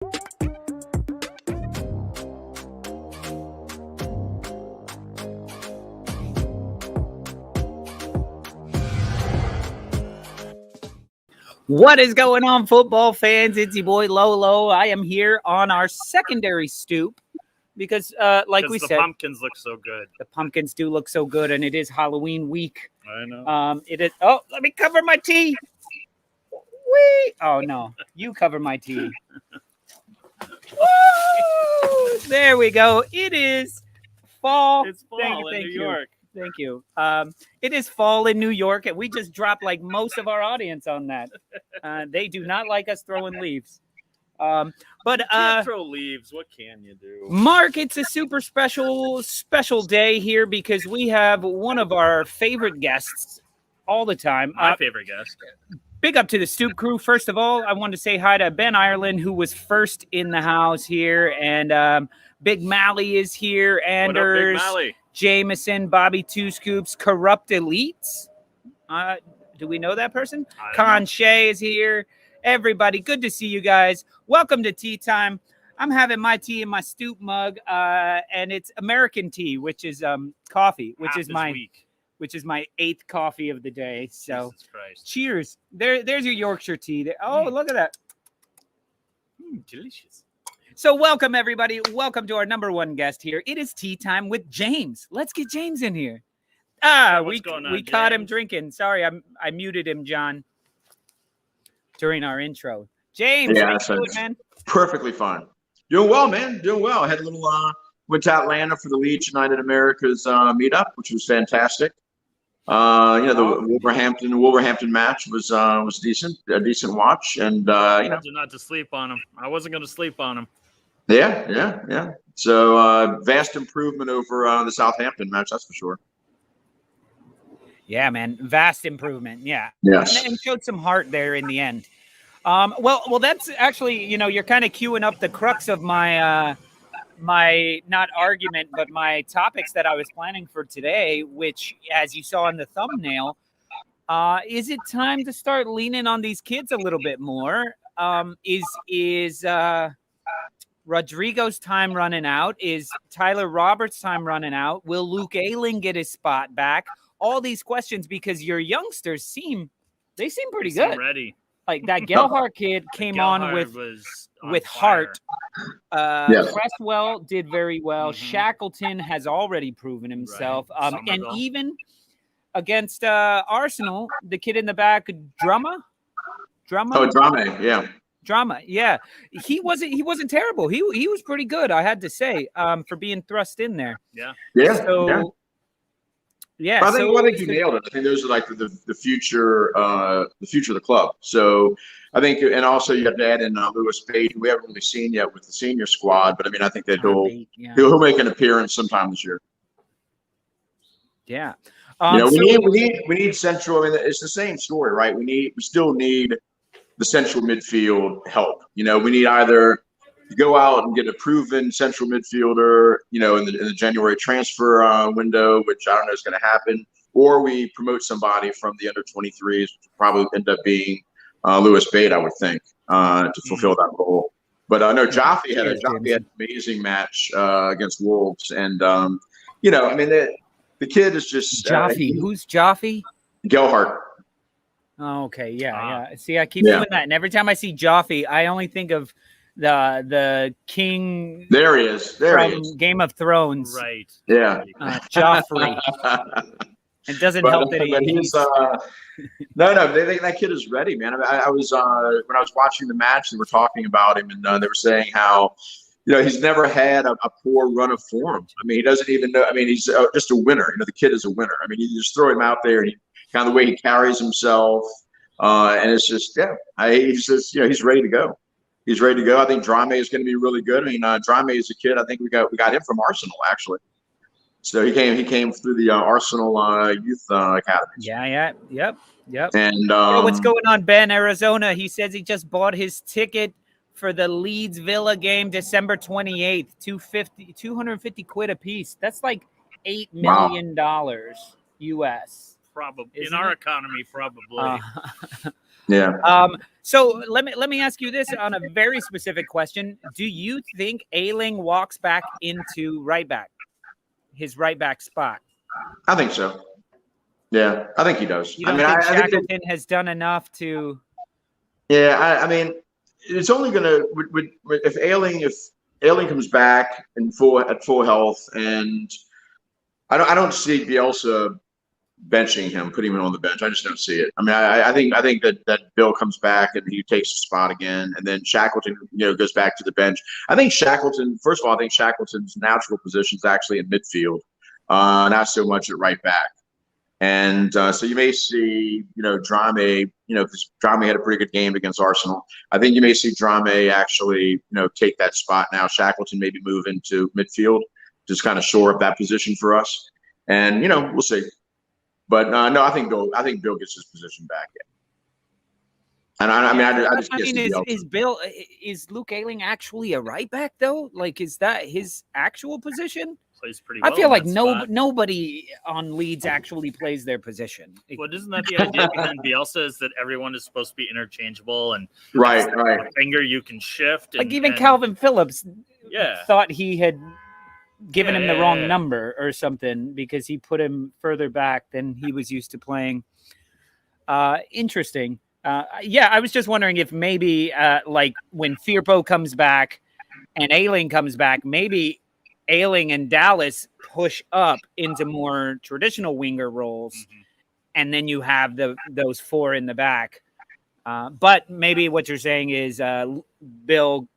What is going on, football fans? It's your boy Lolo. I am here on our secondary stoop because, like we said, the pumpkins look so good. The pumpkins do look so good, and it is Halloween week. I know. It is. Oh, let me cover my tea. Whee! Oh no, you cover my tea. Woo! There we go. It is fall. It's fall in New York. Thank you. It is fall in New York, and we just dropped like most of our audience on that. They do not like us throwing leaves. But you can't throw leaves. What can you do? Mark, it's a super special day here because we have one of our favorite guests all the time. My favorite guest. Big up to the Stoop crew. First of all, I want to say hi to Ben Ireland, who was first in the house here, and Big Mally is here. Anders, what up, Big Mally? Jameson, Bobby Two Scoops, Corrupt Elites. Do we know that person? Con Shay is here. Everybody, good to see you guys. Welcome to Tea Time. I'm having my tea in my Stoop mug, and it's American tea, which is coffee, which is my 8th coffee of the day. So, cheers. There's your Yorkshire tea. Oh, look at that. Delicious. So welcome, everybody. Welcome to our number one guest here. It is Tea Time with James. Let's get James in here. We caught him drinking. Sorry, I muted him, John, during our intro. James, how you doing, man? Perfectly fine. Doing well, man. Doing well. I had a little went to Atlanta for the Leeds United Americas meetup, which was fantastic. The Wolverhampton match was decent, a decent watch, and not to sleep on him. I wasn't going to sleep on him. Yeah. So vast improvement over the Southampton match, that's for sure. Yeah, man, vast improvement. Yeah. Yes. And showed some heart there in the end. Well, that's actually, you're kind of queuing up the crux of my my not argument, but my topics that I was planning for today, which, as you saw in the thumbnail, is it time to start leaning on these kids a little bit more? Is Rodrigo's time running out? Is Tyler Roberts' time running out? Will Luke Ayling get his spot back? All these questions, because your youngsters seem pretty good. Ready. Like that Gelhardt kid came on with heart. Cresswell did very well. Mm-hmm. Shackleton has already proven himself. Right. And even against Arsenal, the kid in the back, Drameh. Oh, Drameh, yeah. Drameh, yeah. He wasn't terrible. He was pretty good, I had to say, for being thrust in there. Yeah. Yeah. I think you nailed it. I think those are like the future of the club. So I think, and also you have to add in Lewis Bate, who we haven't really seen yet with the senior squad. But I mean, I think that he'll make an appearance sometime this year. Yeah. We need central. I mean, it's the same story, right? We still need the central midfield help. We need either to go out and get a proven central midfielder, in the January transfer window, which I don't know is going to happen, or we promote somebody from the under 23s, which will probably end up being Lewis Bate, I would think, to fulfill that role. But I know Jaffe had an amazing match against Wolves, and I mean the kid is just Jaffe. Who's Jaffe? Gelhardt. Oh, okay, yeah. See, I keep doing that, and every time I see Jaffe, I only think of the king. There he is. From Game of Thrones. Right. Yeah. Joffrey. It doesn't help that he's that kid is ready, man. I was when I was watching the match, they were talking about him, and they were saying how he's never had a poor run of form. I mean, he doesn't even know. I mean, he's just a winner. The kid is a winner. I mean, you just throw him out there, and kind of the way he carries himself, and it's just he's just he's ready to go. He's ready to go. I think Drameh is going to be really good. I mean, Drameh is a kid. I think we got him from Arsenal, actually. So he came through the Arsenal youth academy. Yeah. Yep. And what's going on, Ben? Arizona. He says he just bought his ticket for the Leeds Villa game, December 28th. 250 quid a piece. That's like $8 million US. Probably in our economy, probably. Yeah. So let me ask you this on a very specific question. Do you think Ayling walks back into his right back spot? I think so. Yeah, I think he does. You don't think Shackleton has done enough to? Yeah, I mean, it's only gonna if Ayling comes back at full health, and I don't see Bielsa benching him, putting him on the bench. I just don't see it. I mean, I think that Bill comes back and he takes the spot again, and then Shackleton, goes back to the bench. I think Shackleton. First of all, I think Shackleton's natural position is actually in midfield, not so much at right back. And so you may see, Drameh, because Drameh had a pretty good game against Arsenal. I think you may see Drameh actually, take that spot now. Shackleton maybe move into midfield, just kind of shore up that position for us. And, we'll see. But no, I think Bill gets his position back. Yeah. And I just is Luke Ayling actually a right back though? Like, is that his actual position? Plays pretty well. I feel like nobody on Leeds actually plays their position. Well, isn't that the idea behind Bielsa, is that everyone is supposed to be interchangeable and right. A finger you can shift. Like even Kalvin Phillips, thought he had given him the wrong number or something because he put him further back than he was used to playing. Interesting. I was just wondering if maybe like when Firpo comes back and Ayling comes back, maybe Ayling and Dallas push up into more traditional winger roles, and then you have those four in the back. But maybe what you're saying is Bill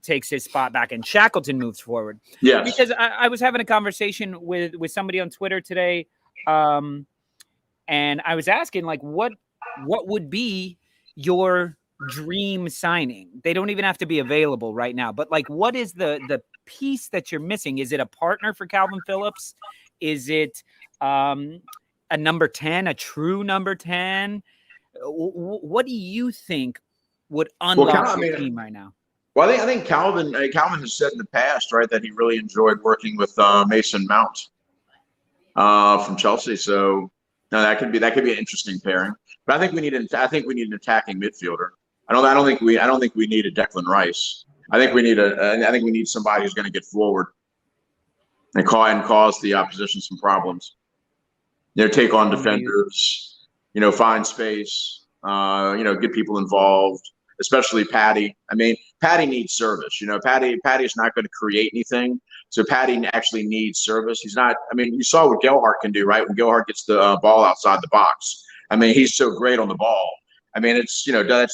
takes his spot back and Shackleton moves forward. Yes. Because I was having a conversation with somebody on Twitter today, and I was asking, like, what would be your dream signing? They don't even have to be available right now, but like, what is the piece that you're missing? Is it a partner for Kalvin Phillips? Is it a number 10, a true number 10? What do you think would unlock your team right now? Well, I think Kalvin has said in the past, right, that he really enjoyed working with Mason Mount from Chelsea. So no, that could be an interesting pairing. But I think we need an attacking midfielder. I don't think we need a Declan Rice. I think we need somebody who's going to get forward and cause the opposition some problems. Take on defenders. Find space. Get people involved, especially Patty. I mean, Patty needs service. Patty's not going to create anything, so Patty actually needs service. He's not. I mean, you saw what Gelhardt can do, right? When Gelhardt gets the ball outside the box. I mean, he's so great on the ball. I mean, it's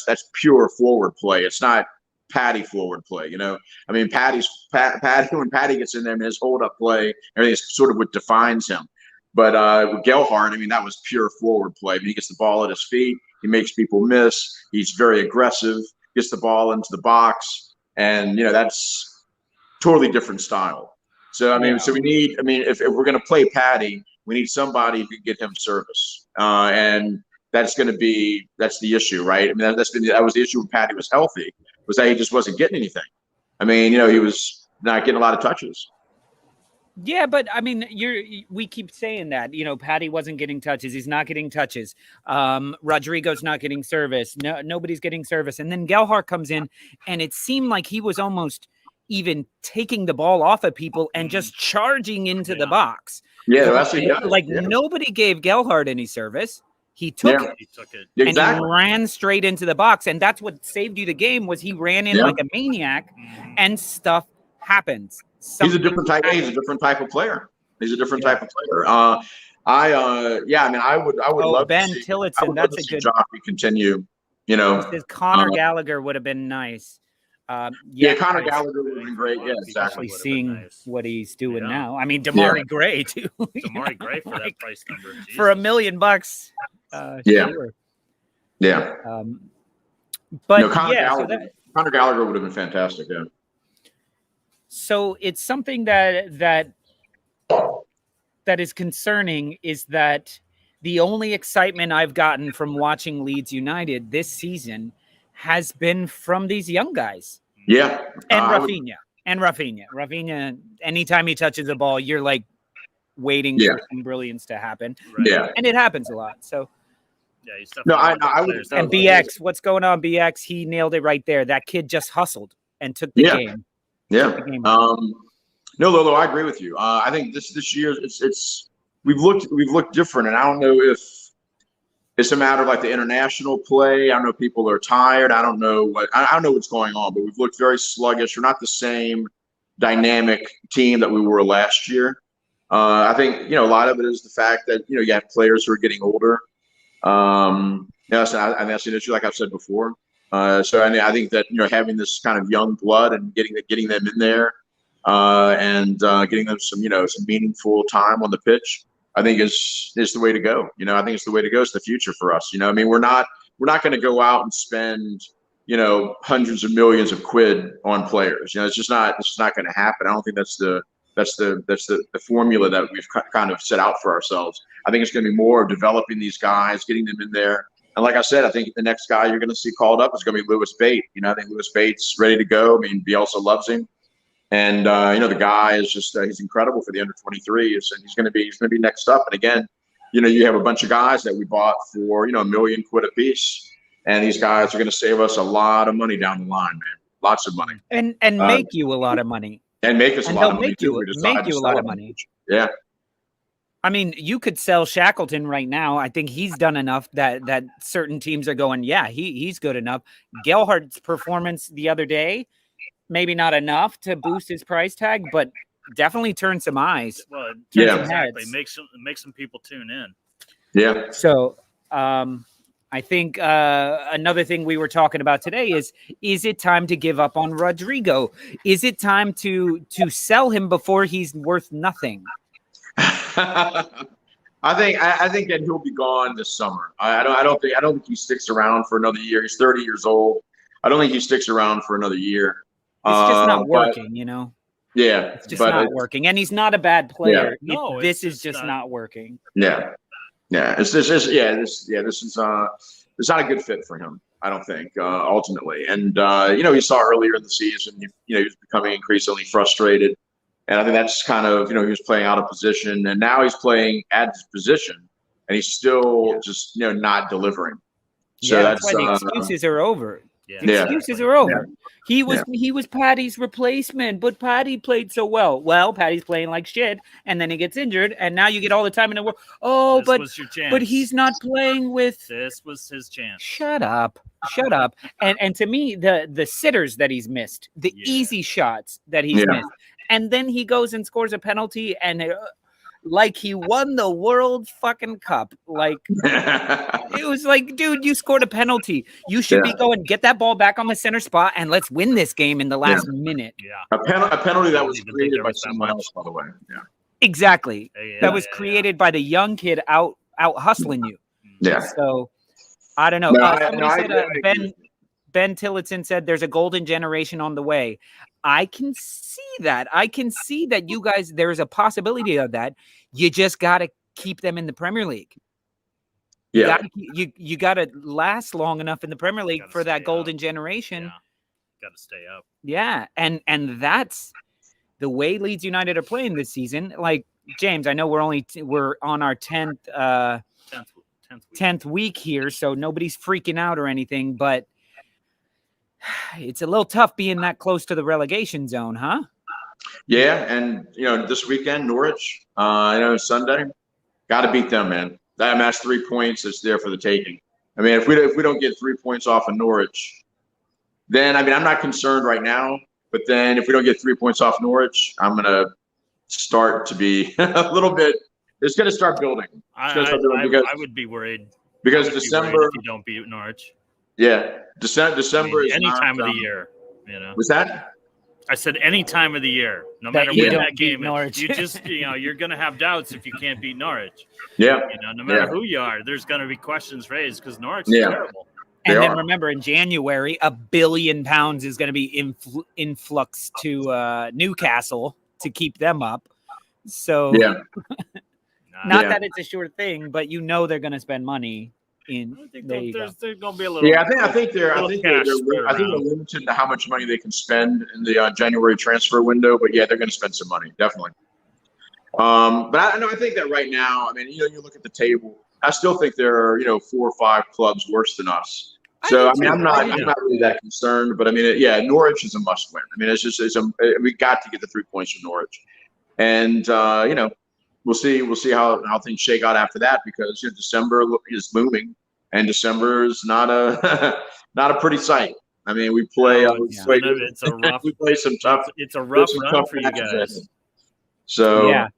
that's pure forward play. It's not Patty forward play. I mean, Patty when Patty gets in there, and his hold up play, everything is sort of what defines him. But with Gelhardt, I mean, that was pure forward play. I mean, he gets the ball at his feet. He makes people miss. He's very aggressive. Gets the ball into the box, and that's totally different style. So I mean, we need. I mean, if we're going to play Patty, we need somebody who can get him service, and that's the issue, right? I mean, that was the issue when Patty was healthy, was that he just wasn't getting anything. I mean, he was not getting a lot of touches. Yeah, but I mean, we keep saying that, Patty wasn't getting touches. He's not getting touches. Rodrigo's not getting service. Nobody's getting service. And then Gelhardt comes in, and it seemed like he was almost even taking the ball off of people and just charging into the box. Yeah, that's nobody gave Gelhardt any service. He took it. He took it. Exactly. And he ran straight into the box. And that's what saved you the game, was he ran in like a maniac, and stuff happens. He's a different type. He's a different type of player. He's a different type of player. I would love Ben to see, Tillotson. That's a good job. We continue. Conor Gallagher would have been nice. Conor Gallagher would have been great. Yeah, exactly. Seeing what he's doing now. I mean, Damari Gray too. Damari Gray for that price number. Jesus. For $1 million. Sure. Yeah. But Conor Gallagher would have been fantastic. Yeah. So it's something that is concerning, is that the only excitement I've gotten from watching Leeds United this season has been from these young guys. Yeah. And Raphinha. Raphinha, anytime he touches the ball, you're like waiting for some brilliance to happen. Right. Yeah. And it happens a lot. So Yeah, he's No, definitely I would. And BX, what's going on, BX? He nailed it right there. That kid just hustled and took the game. Yeah. Took the game on. No, Lolo, I agree with you. I think this year we've looked different, and I don't know if it's a matter of like the international play. I don't know if people are tired. I don't know what's going on, but we've looked very sluggish. We're not the same dynamic team that we were last year. I think a lot of it is the fact that you have players who are getting older. That's an issue, like I've said before. So I think that having this kind of young blood and getting them in there, and getting them some meaningful time on the pitch, I think is the way to go. I think it's the way to go. It's the future for us. I mean, we're not going to go out and spend hundreds of millions of quid on players. It's just not going to happen. I don't think that's the formula that we've kind of set out for ourselves. I think it's going to be more of developing these guys, getting them in there. And like I said, I think the next guy you're going to see called up is going to be Lewis Bate. I think Lewis Bate's ready to go. I mean, Bielsa loves him. And, the guy is just, he's incredible for the under 23s, and he's going to be next up. And again, you have a bunch of guys that we bought for, $1 million quid a piece. And these guys are going to save us a lot of money down the line, man. Lots of money. And make you a lot of money. And make us a lot of money. Make you a lot of money. Yeah. I mean, you could sell Shackleton right now. I think he's done enough that certain teams are going, yeah, he's good enough. Gelhardt's performance the other day, maybe not enough to boost his price tag, but definitely turn some eyes. Well, exactly. Make some people tune in. Yeah. So I think another thing we were talking about today is it time to give up on Rodrigo? Is it time to sell him before he's worth nothing? I think that he'll be gone this summer. I don't think he sticks around for another year. He's 30 years old. I don't think he sticks around for another year. It's just not working, Yeah, it's just not working, and he's not a bad player. Yeah. No, this is just not working. Yeah. This is it's not a good fit for him, I don't think, ultimately. And you saw earlier in the season, he was becoming increasingly frustrated. And I think that's kind of, he was playing out of position, and now he's playing at his position, and he's still just, not delivering. So that's why the excuses are over. Yeah. The excuses are over. He was Patty's replacement, but Patty played so well. Well, Patty's playing like shit, and then he gets injured, and now you get all the time in the world. Oh, but he's not playing with. This was his chance. Shut up. And to me, the sitters that he's missed, the easy shots that he's missed. And then he goes and scores a penalty, and like he won the World fucking Cup. Like it was like, dude, you scored a penalty. You should be going, get that ball back on the center spot, and let's win this game in the last minute. Yeah, a penalty that was created by someone else, by the way. Yeah, exactly. That was created by the young kid out hustling you. Yeah. So I don't know. Ben Tillotson said there's a golden generation on the way. I can see that. You guys, there's a possibility of that. You just got to keep them in the Premier League. Yeah. You got to last long enough in the Premier League for that golden generation. Yeah. Got to stay up. Yeah. And that's the way Leeds United are playing this season. Like, James, I know we're on our 10th week here, so nobody's freaking out or anything, but it's a little tough being that close to the relegation zone, huh? Yeah, and this weekend, Norwich, Sunday, got to beat them, man. That's 3 points that's there for the taking. I mean, if we don't get 3 points off of Norwich, then I'm not concerned right now. But then if we don't get 3 points off Norwich, I'm gonna start to be a little bit. It's gonna start building. I would be worried because December, if you don't beat Norwich. Yeah, December is any time of the year. Was that? I said any time of the year, no matter when that game is. You just you're gonna have doubts if you can't beat Norwich. Yeah. No matter who you are, there's gonna be questions raised because Norwich is terrible. And then remember, in January, £1 billion is going to be influx to Newcastle to keep them up. So, not that it's a sure thing, but they're going to spend money. There's going to be a little. Yeah, I think they're limited to how much money they can spend in the January transfer window. But they're going to spend some money, definitely. But I think that right now, you look at the table. I still think there are 4 or 5 clubs worse than us. So I mean, I'm not really that concerned. But I mean, Norwich is a must win. I mean, we got to get the 3 points from Norwich, and we'll see how things shake out after that, because December is looming, and December is not a not a pretty sight. I mean, we play. It's a rough. We play some tough. It's a rough run for you guys. So yeah,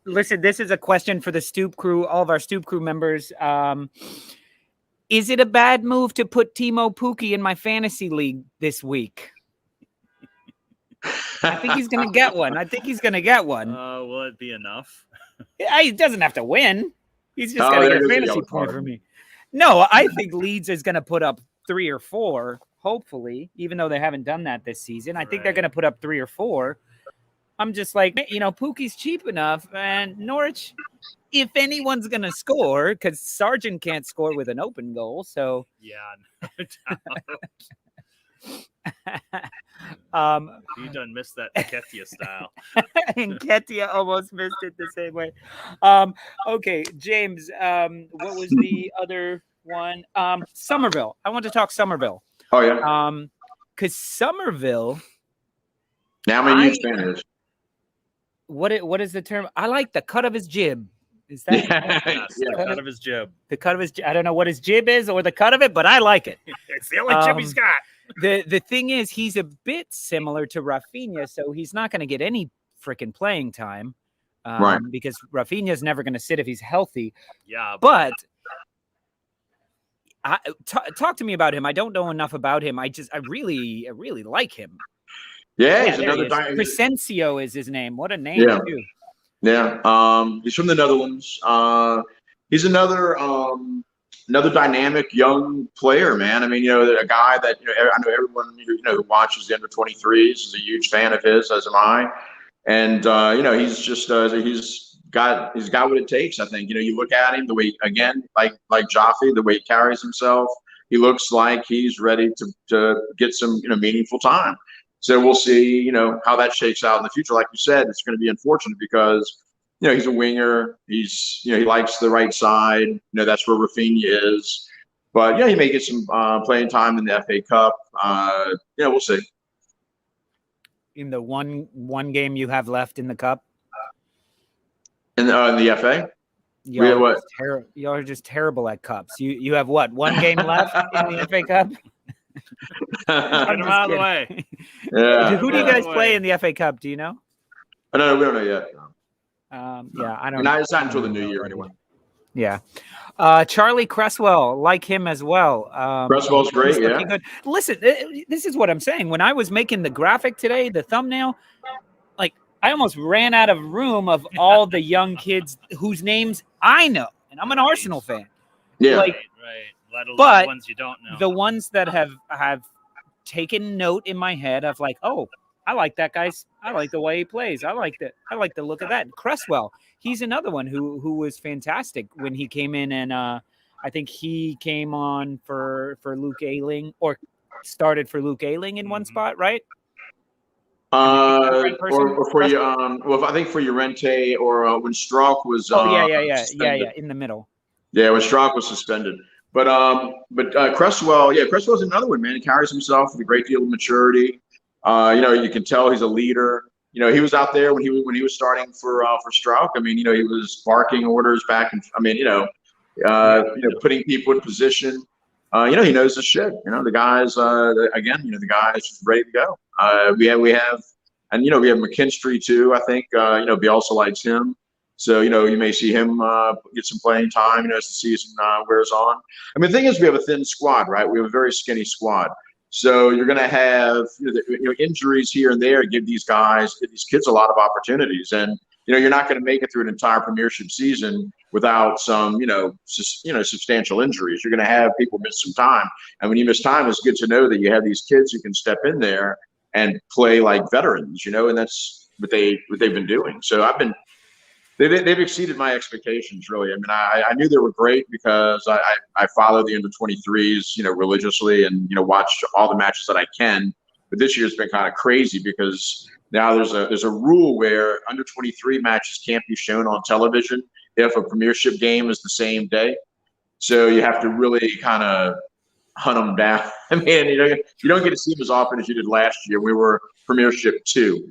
Listen, this is a question for the Stoop crew, all of our Stoop crew members. Is it a bad move to put Timo Pukki in my fantasy league this week? I think he's going to get one. Will it be enough? He doesn't have to win. He's just got to get a fantasy point for me. No, I think Leeds is going to put up 3 or 4, hopefully, even though they haven't done that this season. I think they're going to put up 3 or 4. I'm just like, Pukki's cheap enough, and Norwich, if anyone's going to score, because Sargent can't score with an open goal, so. Yeah, no doubt. You done missed that Nketiah style. Nketiah almost missed it the same way. Okay, James, what was the other one? Summerville. I want to talk Summerville. Oh, yeah. Because Summerville. Now I'm a huge fan of this. What is the term? I like the cut of his jib. Is that the cut of his jib? The cut of his. I don't know what his jib is or the cut of it, but I like it. It's the only jib he's got. The thing is, he's a bit similar to Raphinha, so he's not going to get any freaking playing time, right? Because Raphinha's never going to sit if he's healthy. Yeah, but talk to me about him. I don't know enough about him. I really like him. Yeah, he's another. Crescencio is his name. What a name! Yeah, too. Yeah. He's from the Netherlands. He's another dynamic young player, man. I mean, a guy that I know everyone who watches the under-23s is a huge fan of his, as am I. And he's just he's got what it takes. I think you look at him, the way, again, like Jaffe, the way he carries himself, he looks like he's ready to get some meaningful time. So we'll see, how that shakes out in the future. Like you said, it's going to be unfortunate because, he's a winger. He's, he likes the right side. That's where Raphinha is. But, he may get some playing time in the FA Cup. We'll see. In the one game you have left in the Cup? In the FA? Y'all are just terrible at Cups. You have what, 1 game left in the FA Cup? Get him out of the way. Yeah. Who do you guys play in the FA Cup? Do you know? No, we don't know yet. I don't. It's not until the new year anyway. Yeah. Charlie Cresswell, like him as well. Cresswell's great. Yeah. Good. Listen, this is what I'm saying. When I was making the graphic today, the thumbnail, like I almost ran out of room of all the young kids whose names I know, and I'm an Arsenal fan. Yeah. Right. But the ones you don't know. The ones that have taken note in my head of like, oh, I like that guy's. I like the way he plays. I like the look of that. Cresswell, he's another one who was fantastic when he came in, and I think he came on for Luke Ayling, or started for Luke Ayling in one spot, right? Or for you, I think for Llorente, or when Strauch was. Yeah, in the middle. Yeah, when Strauch was suspended. But Cresswell, Cresswell's another one, man. He carries himself with a great deal of maturity. You can tell he's a leader. He was out there when he was starting for Strauch. I mean, he was barking orders back, and putting people in position. He knows his shit. The guys, the guy is just ready to go. We have McKinstry too. I think Bielsa likes him. So, you may see him get some playing time, as the season wears on. I mean, the thing is, we have a thin squad, right? We have a very skinny squad. So you're going to have, injuries here and there, give these kids a lot of opportunities. And, you're not going to make it through an entire Premiership season without some, substantial injuries. You're going to have people miss some time. And when you miss time, it's good to know that you have these kids who can step in there and play like veterans, and that's what they've been doing. So They've exceeded my expectations, really. I mean, I knew they were great because I follow the under-23s, religiously, and watch all the matches that I can. But this year's been kind of crazy because now there's a rule where under-23 matches can't be shown on television if a Premiership game is the same day. So you have to really kind of hunt them down. I mean, you don't get to see them as often as you did last year. We were Premiership 2,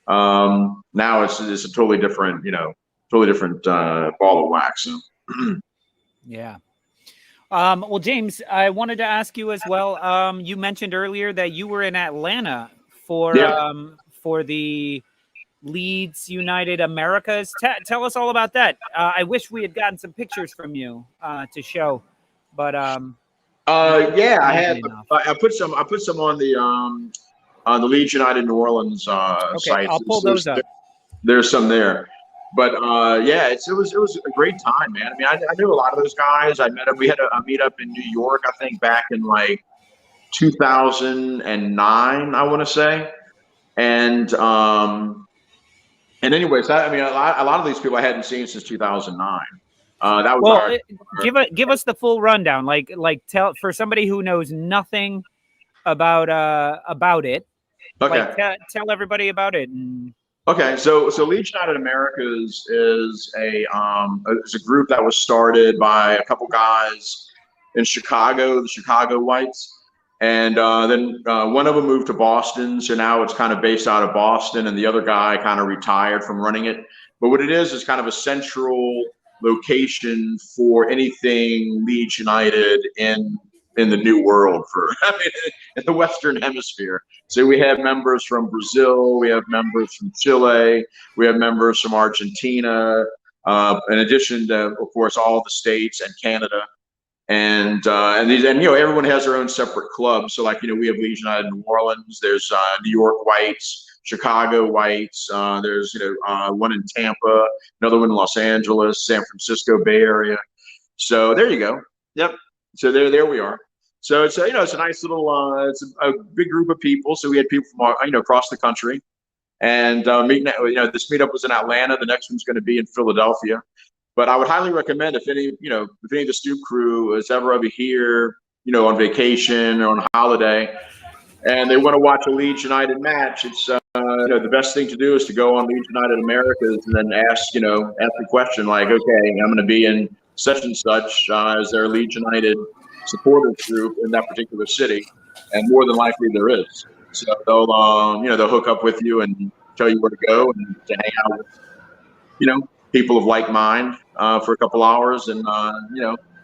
Now it's a totally different, ball of wax. So. Yeah. Well, James, I wanted to ask you as well. You mentioned earlier that you were in Atlanta for the Leeds United Americas. Tell us all about that. I wish we had gotten some pictures from you to show, but I had. I put some on the Leeds United New Orleans site. I'll pull those up. There's some there. But it was a great time, man. I mean, I knew a lot of those guys. I met them. We had a meetup in New York, I think, back in like 2009, I want to say. And anyways, a lot of these people I hadn't seen since 2009. That was give us the full rundown. Like tell for somebody who knows nothing about it. Okay. Like, tell everybody about it. Okay, so Leeds United Americas is a group that was started by a couple guys in Chicago, the Chicago Whites, and then one of them moved to Boston, so now it's kind of based out of Boston, and the other guy kind of retired from running it. But what it is kind of a central location for anything Leeds United in the new world in the Western Hemisphere. So we have members from Brazil, we have members from Chile, we have members from Argentina, in addition to, of course, all the states and Canada. And everyone has their own separate clubs. So we have Leeds United New Orleans, there's New York Whites, Chicago Whites, there's one in Tampa, another one in Los Angeles, San Francisco Bay Area. So there you go. Yep. So there we are. So it's it's a nice little it's a big group of people. So we had people from across the country, and this meetup was in Atlanta. The next one's going to be in Philadelphia. But I would highly recommend if any of the Stoop crew is ever over here, on vacation or on holiday, and they want to watch a Leeds United match, it's the best thing to do is to go on Leeds United Americas and then ask the question like, okay, I'm going to be in such and such. Is there a Leeds United supporters group in that particular city? And more than likely there is. So they'll hook up with you and tell you where to go and to hang out with people of like mind for a couple hours, and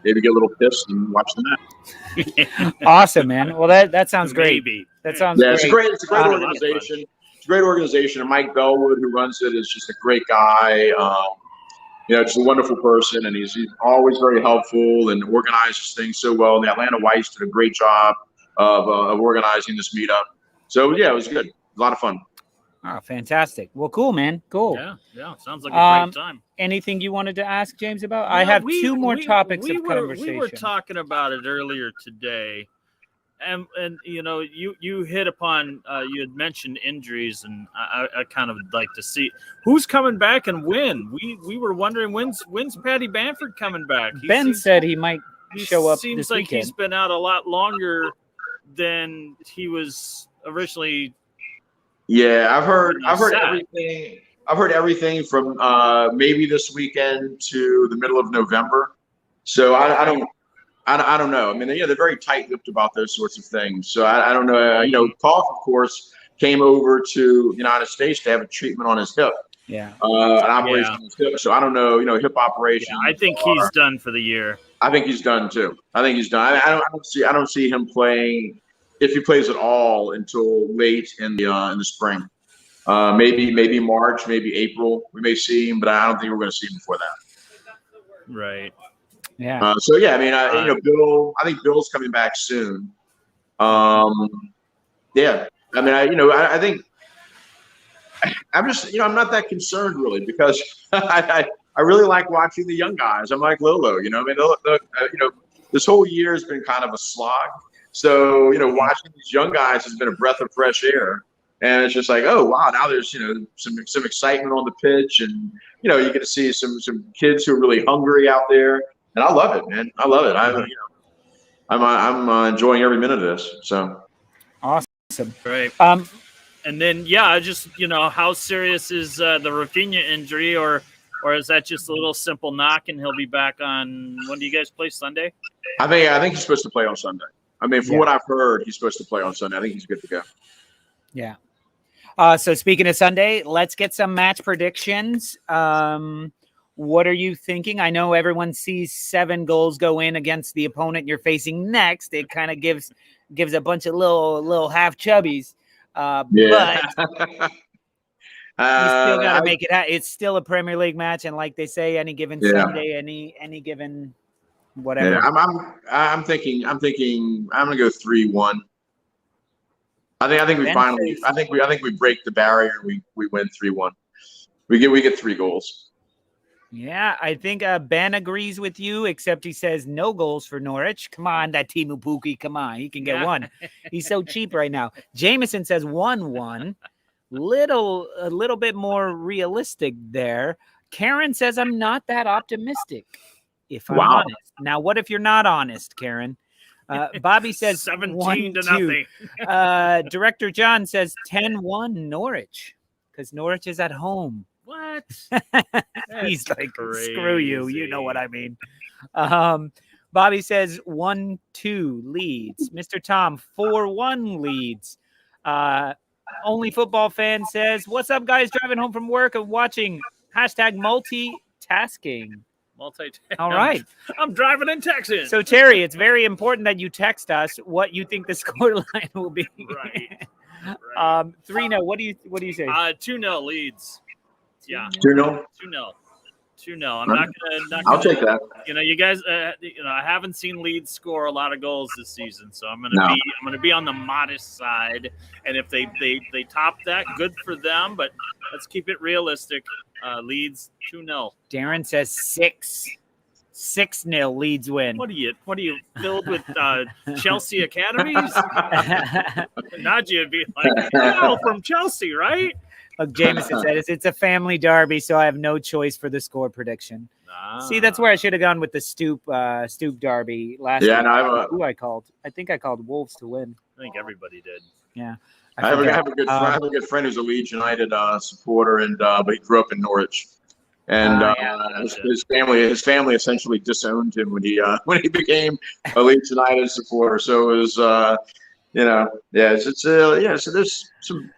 maybe get a little pissed and watch the match. Awesome, man. Well, that sounds great. That sounds great. It's a great organization. It's a great organization, and Mike Bellwood, who runs it, is just a great guy. Just a wonderful person, and he's always very helpful and organizes things so well. And the Atlanta Whites did a great job of organizing this meetup. So it was good. A lot of fun. Oh, fantastic. Well, cool, man. Cool. Yeah. Sounds like a great time. Anything you wanted to ask James about? I have two more topics of conversation. We were talking about it earlier today. And you hit upon you had mentioned injuries, and I kind of would like to see who's coming back and when. We were wondering when's Patty Bamford coming back. Ben said he might show up. Seems this like weekend. He's been out a lot longer than he was originally. Yeah, I've heard everything. I've heard everything from maybe this weekend to the middle of November. So I don't know. I mean, they're very tight-lipped about those sorts of things. So I don't know. Koff, of course, came over to the United States to have a treatment on his hip. Yeah. An operation on his hip. So I don't know. Hip operation. Yeah, I think he's done for the year. I think he's done too. I think he's done. I don't see him playing, if he plays at all, until late in the spring. Maybe March, maybe April. We may see him, but I don't think we're going to see him before that. Right. Yeah. Bill. I think Bill's coming back soon. I think I'm just, I'm not that concerned really, because I really like watching the young guys. I'm like Lolo. This whole year has been kind of a slog. So watching these young guys has been a breath of fresh air. And it's just like, oh wow, now there's some excitement on the pitch, and you get to see some kids who are really hungry out there. And I love it, man. I love it. I'm enjoying every minute of this. So awesome, right? And then just how serious is the Raphinha injury, or or is that just a little simple knock and he'll be back on? When do you guys play Sunday? I think he's supposed to play on Sunday. I mean, from what I've heard, he's supposed to play on Sunday. I think he's good to go. Yeah. So speaking of Sunday, let's get some match predictions. What are you thinking? I know everyone sees 7 goals go in against the opponent you're facing next. It kind of gives a bunch of little half chubbies. But you still got to make it out. It's still a Premier League match, and like they say, any given Sunday, any given whatever. Yeah, I'm thinking I'm gonna go 3-1. I think we break the barrier. We win 3-1. We get 3 goals. Yeah, I think Ben agrees with you, except he says no goals for Norwich. Come on, that Timu Pukki. Come on, he can get 1. He's so cheap right now. Jameson says 1-1. A little bit more realistic there. Karen says I'm not that optimistic, if I'm honest. Now, what if you're not honest, Karen? Bobby says 17-0. Director John says 10-1 Norwich, because Norwich is at home. What? He's like, crazy. Screw you. You know what I mean. Bobby says 1-2 Leeds. Mr. Tom, 4-1 Leeds. Only Football Fan says, what's up, guys? Driving home from work and watching #multitasking. All right. I'm driving and texting. So, Terry, it's very important that you text us what you think the scoreline will be. Right. 3-0. What do you say? 2-0 Leeds. Yeah. 2-0. 2-0. I'm not gonna. I'll take that. You guys. I haven't seen Leeds score a lot of goals this season, so I'm gonna be on the modest side. And if they top that, good for them. But let's keep it realistic. Leeds 2-0. Darren says 6-0 Leeds win. What are you filled with Chelsea academies? Najee would be like, from Chelsea, right? Look, Jameson said it's a family derby, so I have no choice for the score prediction. See, that's where I should have gone with the Stoop derby last week. Who I called? I think I called Wolves to win. I think everybody did. Yeah. I have a good friend who's a Leeds United supporter, and but he grew up in Norwich, and his family essentially disowned him when he became a Leeds United supporter. So it was, so there's some.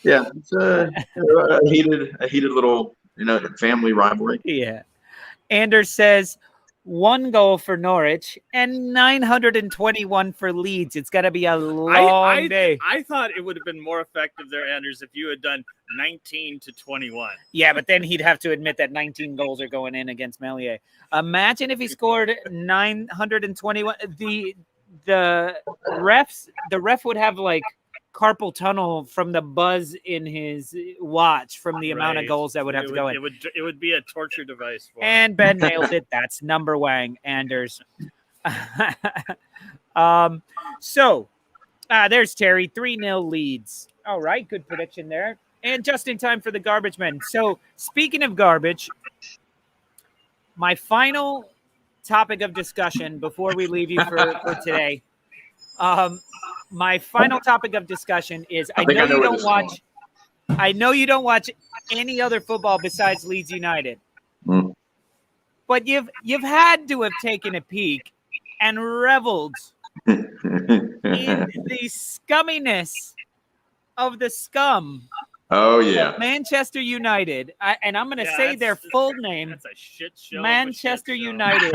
Yeah, it's a heated little, family rivalry. Yeah. Anders says 1 goal for Norwich and 921 for Leeds. It's got to be a long day. I thought it would have been more effective there, Anders, if you had done 19-21. Yeah, but then he'd have to admit that 19 goals are going in against Melier. Imagine if he scored 921. The ref would have like carpal tunnel from the buzz in his watch from the amount of goals that would have to go in. It would be a torture device for him. And Ben nailed it. That's number Wang, Anders. So there's Terry, 3-0 Leeds. All right, good prediction there. And just in time for the garbage men. So speaking of garbage, my final topic of discussion before we leave you for today. My final topic of discussion is I know you don't watch any other football besides Leeds United. But you've had to have taken a peek and reveled in the scumminess of the scum. Oh yeah. Manchester United. And I'm going to say their full name. That's a shit show. Manchester United.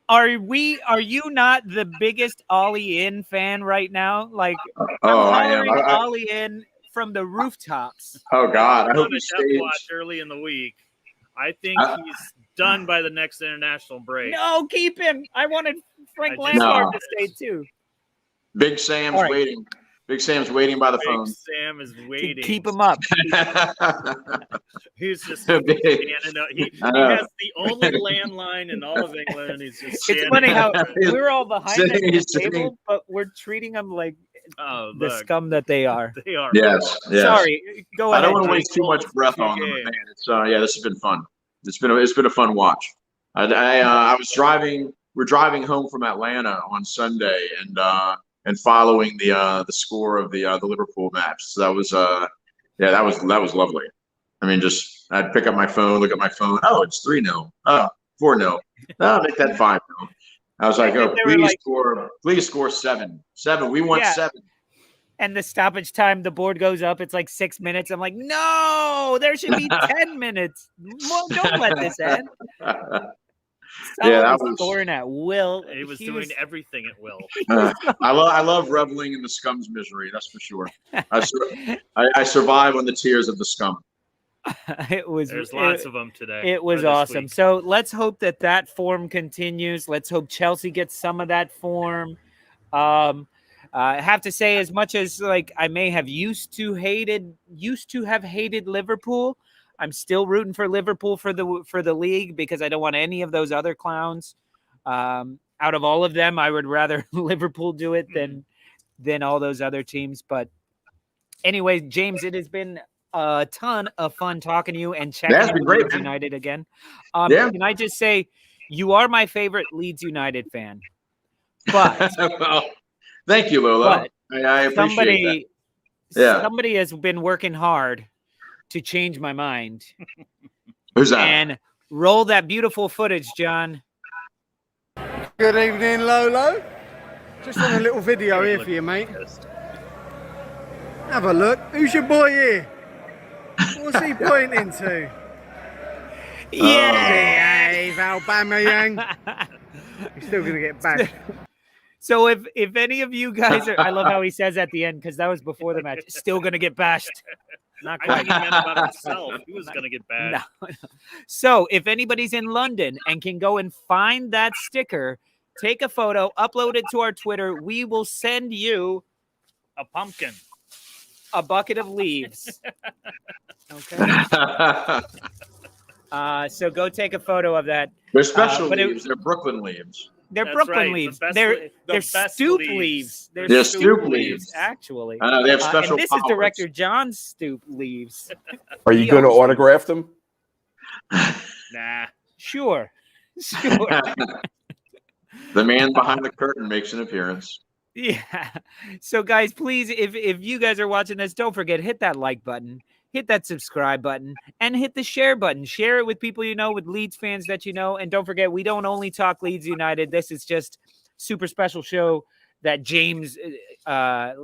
Are you not the biggest Ollie In fan right now? Like, I am. Ollie In from the rooftops. Oh God! I hope he stays. Early in the week. I think he's done by the next international break. No, keep him. I wanted Frank Lampard to stay too. Big Sam's waiting. Big Sam's waiting by the phone. Big Sam is waiting. Keep him up. He's just standing up. He has the only landline in all of England. He's just it's funny how we're all behind the table, but we're treating them like the scum that they are. They are. Yes. Sorry. Go ahead. I don't want to waste too much breath on them, man. It's this has been fun. It's been a fun watch. I was driving. We're driving home from Atlanta on Sunday, and following the score of the Liverpool match. So that was lovely. I mean, just I'd pick up my phone, look at my phone. Oh, it's 3-0. Oh, 4-0. Oh, make that 5-0. I was like, oh, please score 7. 7. We want 7. And the stoppage time, the board goes up. It's like 6 minutes. I'm like, no, there should be 10 minutes. Well, don't let this end. That was scoring at will. He was doing everything at will. I love reveling in the scum's misery. That's for sure. I survive on the tears of the scum. There's lots of them today. It was awesome. Week. So let's hope that form continues. Let's hope Chelsea gets some of that form. I have to say, as much as like I may have used to have hated Liverpool, I'm still rooting for Liverpool for the league because I don't want any of those other clowns. Out of all of them, I would rather Liverpool do it than all those other teams. But anyway, James, it has been a ton of fun talking to you and checking Leeds United again. Can I just say, you are my favorite Leeds United fan. But well, thank you, Lolo. I appreciate that. Somebody has been working hard to change my mind. Who's that? And roll that beautiful footage, John. Good evening, Lolo. Just on a little video here for you, mate. Have a look. Who's your boy here? What's he pointing to? Yeah, Aubameyang. He's still gonna get bashed. So if any of you guys are, I love how he says at the end because that was before the match. Still gonna get bashed. Not quite. I think he meant about himself. He was gonna get bashed. No. So if anybody's in London and can go and find that sticker, take a photo, upload it to our Twitter. We will send you a pumpkin, a bucket of leaves. Okay. So go take a photo of that. They're special leaves. They're Brooklyn leaves. They're Brooklyn leaves. They're Stoop leaves. They're Stoop leaves, actually. I know they have special. And this is Director John's Stoop leaves. Are you going to autograph them? Nah. Sure. The man behind the curtain makes an appearance. Yeah. So, guys, please, if you guys are watching this, don't forget, hit that like button, hit that subscribe button, and hit the share button. Share it with people you know, with Leeds fans that you know. And don't forget, we don't only talk Leeds United. This is just super special show that James, that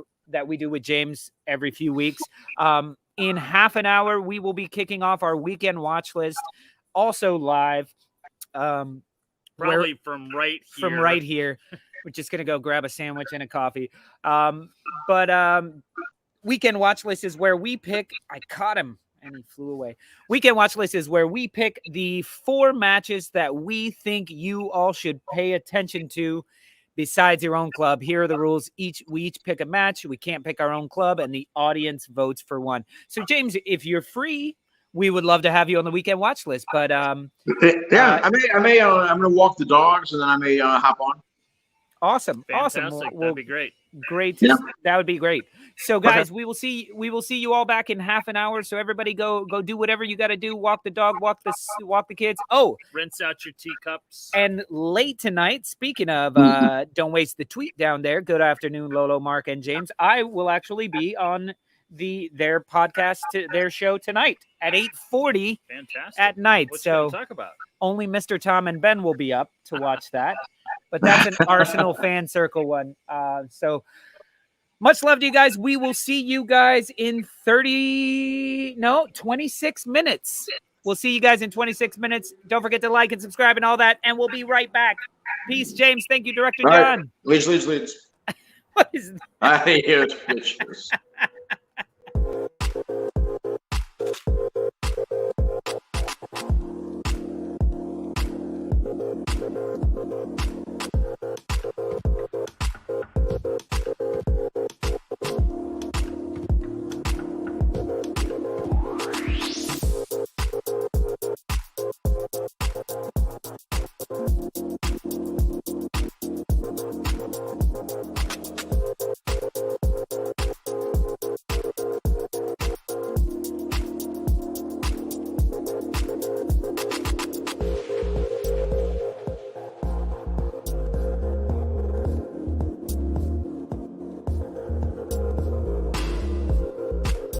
we do with James every few weeks. In half an hour, we will be kicking off our weekend watch list, also live. Probably from right here. From right here. We're just going to go grab a sandwich and a coffee. Weekend watch list is where we pick. I caught him and he flew away. Weekend watch list is where we pick the 4 matches that we think you all should pay attention to besides your own club. Here are the rules. We each pick a match. We can't pick our own club, and the audience votes for one. So, James, if you're free, we would love to have you on the weekend watch list. But I'm going to walk the dogs and then I may hop on. Awesome. Fantastic. Awesome. That'd be great. Great. That would be great. So, guys, we will see you all back in half an hour. So everybody go do whatever you got to do. Walk the dog, walk the kids. Oh, rinse out your teacups. And late tonight, speaking of don't waste the tweet down there. Good afternoon, Lolo, Mark, and James. I will actually be on their podcast, their show tonight at 8:40. Fantastic. At night. What so you talk about? Only Mr. Tom and Ben will be up to watch that. But that's an Arsenal fan circle one. So much love to you guys. We will see you guys in 26 minutes. We'll see you guys in 26 minutes. Don't forget to like and subscribe and all that. And we'll be right back. Peace, James. Thank you, Director John. Leeds. What is that? I hear it's